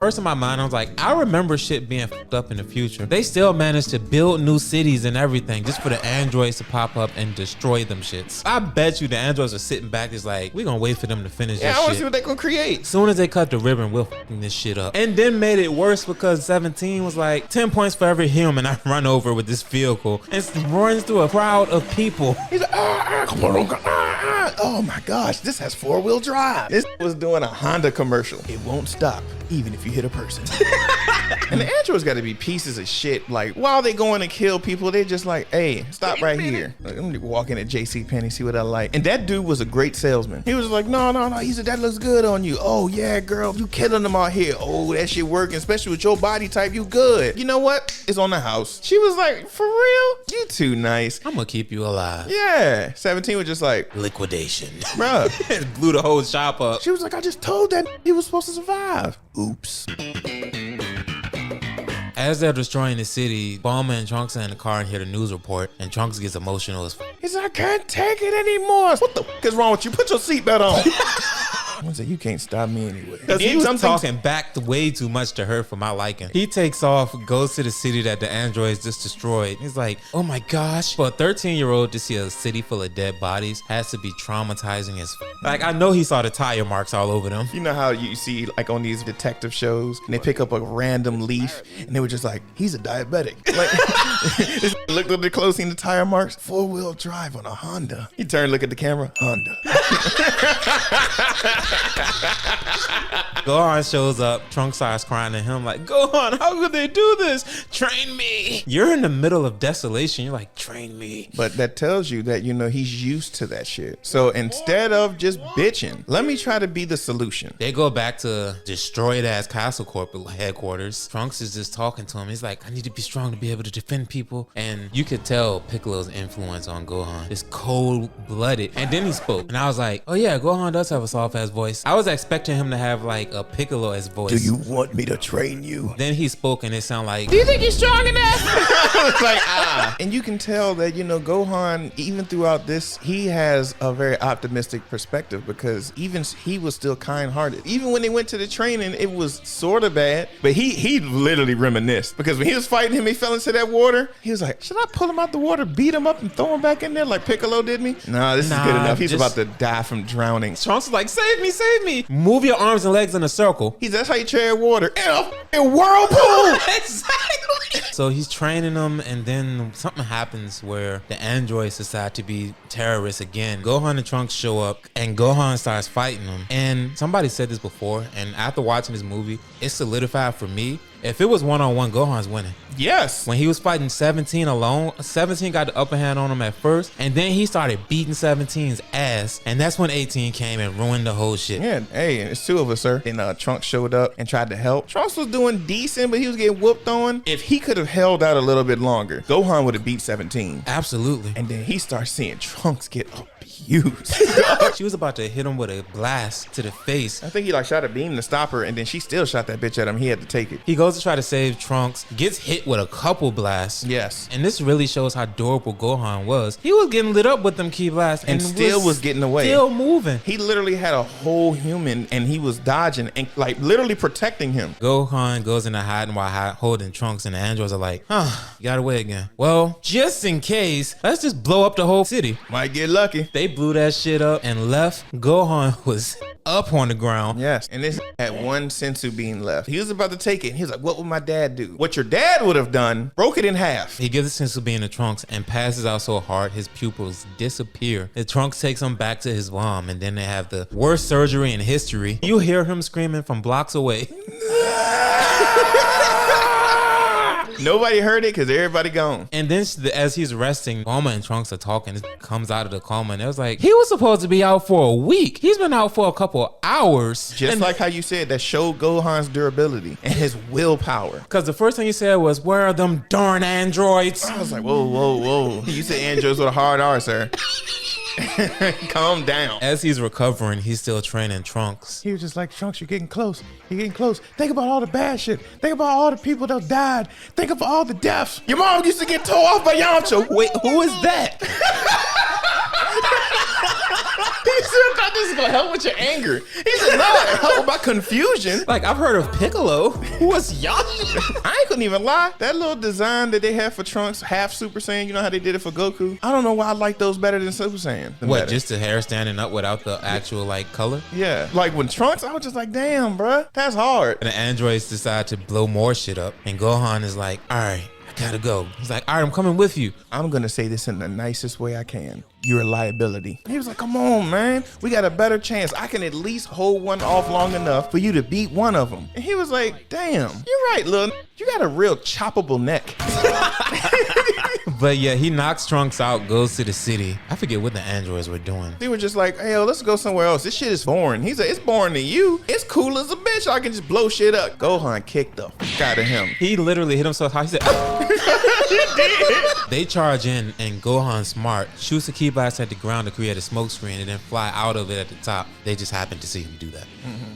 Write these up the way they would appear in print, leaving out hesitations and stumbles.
First in my mind, I was like, I remember shit being fucked up in the future. They still managed to build new cities and everything just for the androids to pop up and destroy them shits. I bet you the androids are sitting back just like, we gonna wait for them to finish this shit. I wanna see what they gonna create. As soon as they cut the ribbon, we'll fucking this shit up. And then made it worse because 17 was like, 10 points for every human I run over with this vehicle. And runs through a crowd of people. He's like, oh my gosh, this has 4-wheel drive. This was doing a Honda commercial. It won't stop, even if you hit a person. And the androids got to be pieces of shit. Like, while they going to kill people, they're just like, hey, stop right here. Like, let me walk in at JCPenney, see what I like. And that dude was a great salesman. He was like, no. He said, that looks good on you. Oh, yeah, girl, you killing them out here. Oh, that shit working, especially with your body type. You good. You know what? It's on the house. She was like, for real? You too nice. I'm gonna keep you alive. Yeah. 17 was just like, liquidation. Bruh. Blew the whole shop up. She was like, I just told that he was supposed to survive. Oops. As they're destroying the city, Bulma and Trunks are in the car and hear the news report, and Trunks gets emotional as He said, I can't take it anymore. What the is wrong with you? Put your seatbelt on. I said, you can't stop me anyway. Because he was talking back way too much to her for my liking. He takes off, goes to the city that the androids just destroyed. He's like, oh my gosh. For a 13-year-old to see a city full of dead bodies has to be traumatizing as Like, I know he saw the tire marks all over them. You know how you see, like, on these detective shows, and they pick up a random leaf, and they were just like, he's a diabetic. Like, looked a little close, seen the tire marks. 4-wheel drive on a Honda. He turned, look at the camera, Honda. Gohan shows up. Trunks starts crying to him like, Gohan, how could they do this? Train me. You're in the middle of desolation. You're like, train me. But that tells you that, you know, he's used to that shit. So instead of just bitching, let me try to be the solution. They go back to destroyed ass Castle Corp headquarters. Trunks is just talking to him. He's like, I need to be strong to be able to defend people. And you could tell Piccolo's influence on Gohan. It's cold-blooded. And then he spoke. And I was like, oh yeah, Gohan does have a soft-ass voice. I was expecting him to have like a Piccolo-ass voice. Do you want me to train you? Then he spoke and it sounded like, do you think he's strong enough? It's like, And you can tell that, you know, Gohan, even throughout this, he has a very optimistic perspective because even he was still kind-hearted. Even when they went to the training, it was sort of bad, but he literally reminisced because when he was fighting him, he fell into that water. He was like, should I pull him out the water, beat him up and throw him back in there like Piccolo did me? Nah, this is good enough. He's about to die from drowning. Trunks is like, save me, save me. Move your arms and legs in a circle. That's how you tread water. In whirlpool. Exactly. So he's training them, and then something happens where the androids decide to be terrorists again. Gohan and Trunks show up, and Gohan starts fighting them. And somebody said this before, and after watching this movie, it solidified for me. If it was one-on-one, Gohan's winning. Yes. When he was fighting 17 alone, 17 got the upper hand on him at first, and then he started beating 17's ass, and that's when 18 came and ruined the whole shit. Yeah, hey, it's two of us, sir. And Trunks showed up and tried to help. Trunks was doing decent, but he was getting whooped on. If he could have held out a little bit longer, Gohan would have beat 17. Absolutely. And then he starts seeing Trunks get abused. She was about to hit him with a blast to the face. I think he like shot a beam to stop her, and then she still shot that bitch at him. He had to take it. He goes to try to save Trunks, gets hit with a couple blasts. Yes. And this really shows how durable Gohan was. He was getting lit up with them ki blasts and still was getting away. Still moving. He literally had a whole human and he was dodging and like literally protecting him. Gohan goes into hiding while holding Trunks, and the androids are like, you got away again. Well, just in case, let's just blow up the whole city. Might get lucky. They blew that shit up and left. Gohan was up on the ground. Yes. And this had one sensu bean left. He was about to take it. And he was like, what would my dad do? What your dad would have done, broke it in half. He gives the sensu bean to Trunks and passes out so hard his pupils disappear. The Trunks takes him back to his mom, and then they have the worst surgery in history. You hear him screaming from blocks away. Nobody heard it because everybody gone. And then as he's resting, Bulma and Trunks are talking. It comes out of the coma, and it was like, he was supposed to be out for a week. He's been out for a couple hours. Just like how you said, that showed Gohan's durability and his willpower. Because the first thing you said was, where are them darn androids? I was like, whoa. You said androids with a hard R, sir. Calm down. As he's recovering, he's still training Trunks. He was just like, Trunks, you're getting close. You're getting close. Think about all the bad shit. Think about all the people that died. Think of all the deaths. Your mom used to get tore off by Yamcha. Wait, who is that? He I thought this is gonna help with your anger. He said, no, it help with my confusion. Like, I've heard of Piccolo. What's Yasha? I ain't couldn't even lie. That little design that they had for Trunks, half Super Saiyan, you know how they did it for Goku? I don't know why I like those better than Super Saiyan. What, Better. just the hair standing up without the actual, like, color? Yeah. Like when Trunks, I was just like, damn, bruh, that's hard. And the androids decide to blow more shit up. And Gohan is like, all right, I gotta go. He's like, all right, I'm coming with you. I'm gonna say this in the nicest way I can. You're a liability. He was like, come on, man. We got a better chance. I can at least hold one off long enough for you to beat one of them. And he was like, damn, you're right, Lil. You got a real choppable neck. But yeah, he knocks Trunks out, goes to the city. I forget what the androids were doing. They were just like, hey, yo, let's go somewhere else. This shit is boring. He said, it's boring to you. It's cool as a bitch. I can just blow shit up. Gohan kicked the fuck out of him. He literally hit him so hard. He said, They charge in, and Gohan Smart shoots a key blast at the ground to create a smoke screen and then fly out of it at the top. They just happen to see him do that.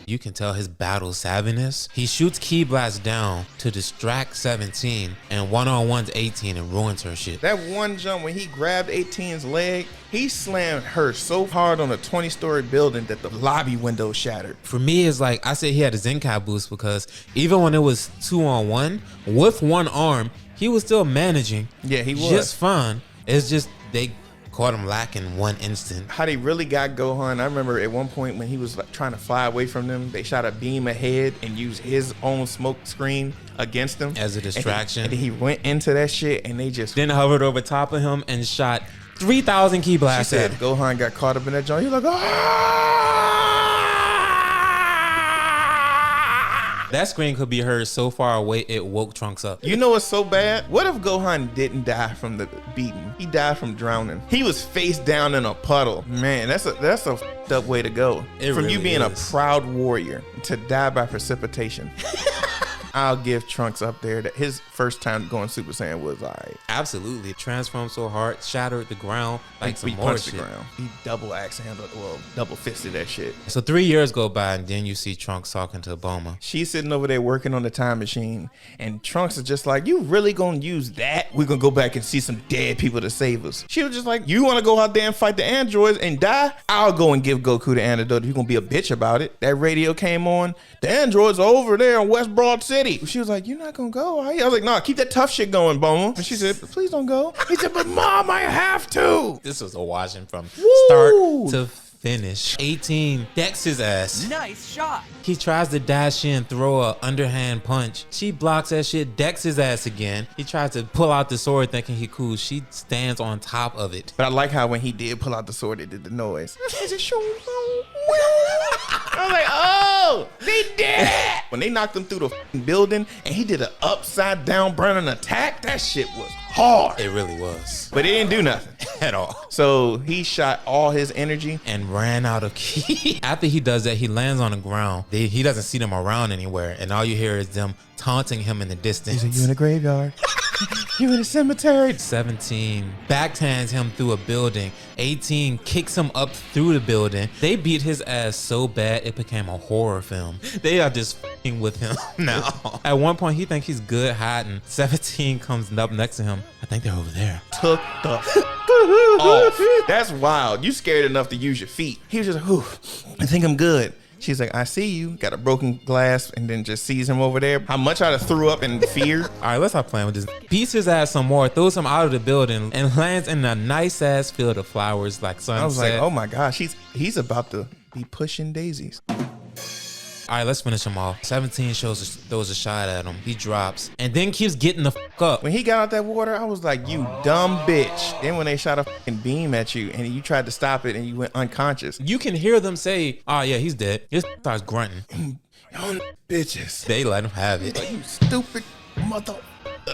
You can tell his battle savviness. He shoots key blast down to distract 17 and one-on-one's 18 and ruins her shit. That one jump when he grabbed 18's leg, he slammed her so hard on a 20-story building that the lobby window shattered. For me, it's like I said he had a Zenkai boost because even when it was 2-on-1 with one arm, he was still managing. Yeah, he was. Just fine. It's just they caught him lacking one instant. How they really got Gohan, I remember at one point when he was like trying to fly away from them, they shot a beam ahead and used his own smoke screen against him. As a distraction. And he went into that shit and they just... Then hovered over top of him and shot 3,000 key She blasts said at him. Gohan got caught up in that joint. He was like, ah! That scream could be heard so far away it woke Trunks up. You know what's so bad? What if Gohan didn't die from the beating? He died from drowning. He was face down in a puddle. Man, that's a f***ed up way to go. It From really you being is. a proud warrior to die by precipitation. I'll give Trunks up there that his first time going Super Saiyan was alright. Absolutely. Transformed so hard, shattered the ground like some He more punched shit. the ground. He double axe handled, well, double fisted that shit. So 3 years go by and then you see Trunks talking to Bulma. She's sitting over there working on the time machine, and Trunks is just like, you really gonna use that? We're gonna go back and see some dead people to save us. She was just like, you wanna go out there and fight the androids and die? I'll go and give Goku the antidote if you're gonna be a bitch about it. That radio came on, the androids are over there in West Broad City. She was like, you're not gonna go, are you? I was like, nah, keep that tough shit going, Bulma. And she said, please don't go. He said, but Mom, I have to. This was a washing from Woo! start to finish. 18 decks his ass. Nice shot. He tries to dash in, throw a underhand punch. She blocks that shit, decks his ass again. He tries to pull out the sword thinking he cool. She stands on top of it. But I like how when he did pull out the sword, it did the noise. I was like, oh, they did it. When they knocked him through the f***ing building and he did an upside down burning attack, that shit was hard. It really was. But it didn't do nothing. At all. So he shot all his energy. And ran out of ki. After he does that, he lands on the ground. He doesn't see them around anywhere. And all you hear is them taunting him in the distance. He's like, you in a graveyard. You in a cemetery. 17 backhands him through a building. 18 kicks him up through the building. They beat his ass so bad it became a horror film. They are just f***ing with him now. At one point he thinks he's good hiding. 17 comes up next to him. I think they're over there. Took the off. That's wild. You scared enough to use your feet. He was just like, whew, I think I'm good. She's like, I see you. Got a broken glass and then just sees him over there. How much I'd have threw up in fear. All right, let's stop playing with this. Beats his ass some more, throws him out of the building, and lands in a nice ass field of flowers like sunset. I was like, oh my gosh, he's about to be pushing daisies. All right, let's finish him off. 17 throws a shot at him. He drops and then keeps getting the fuck up. When he got out that water, I was like, you dumb bitch. Then when they shot a fucking beam at you and you tried to stop it and you went unconscious. You can hear them say, oh yeah, he's dead. He starts grunting. Y'all bitches. They let him have it. You stupid mother.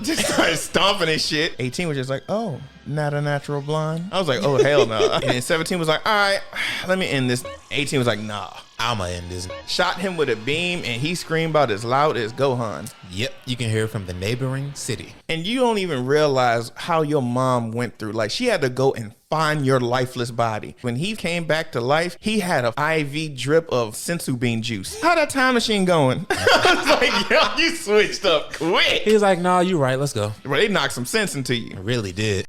Just started stomping his shit. 18 was just like, oh, not a natural blonde. I was like, oh, hell no. And then 17 was like, all right, let me end this. 18 was like, nah. I'ma end this. Shot him with a beam and he screamed out as loud as Gohan. Yep, you can hear it from the neighboring city. And you don't even realize how your mom went through. Like, she had to go and find your lifeless body. When he came back to life, he had an IV drip of sensu bean juice. How that time machine going? I was like, yo, you switched up quick. He was like, nah, you right, let's go. Bro, they knocked some sense into you. I really did.